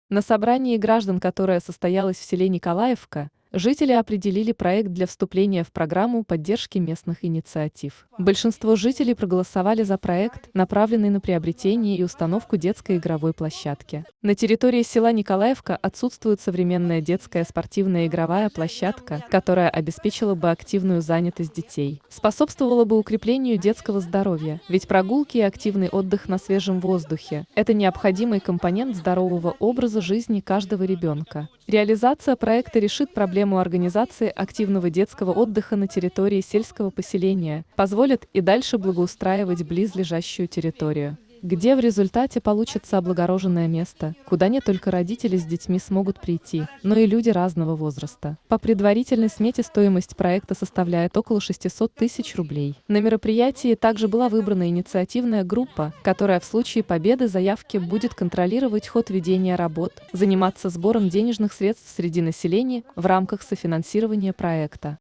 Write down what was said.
На собрании граждан, которое состоялось в селе Николаевка, жители определили проект для вступления в программу поддержки местных инициатив. Большинство жителей проголосовали за проект, направленный на приобретение и установку детской игровой площадки. На территории села Николаевка отсутствует современная детская спортивная игровая площадка, которая обеспечила бы активную занятость детей, способствовала бы укреплению детского здоровья, ведь прогулки и активный отдых на свежем воздухе– это необходимый компонент здорового образа жизни каждого ребенка. Реализация проекта решит проблему организации активного детского отдыха на территории сельского поселения, позволит и дальше благоустраивать близлежащую территорию, где в результате получится облагороженное место, куда не только родители с детьми смогут прийти, но и люди разного возраста. По предварительной смете стоимость проекта составляет около 600 тысяч рублей. На мероприятии также была выбрана инициативная группа, которая в случае победы заявки будет контролировать ход ведения работ, заниматься сбором денежных средств среди населения в рамках софинансирования проекта.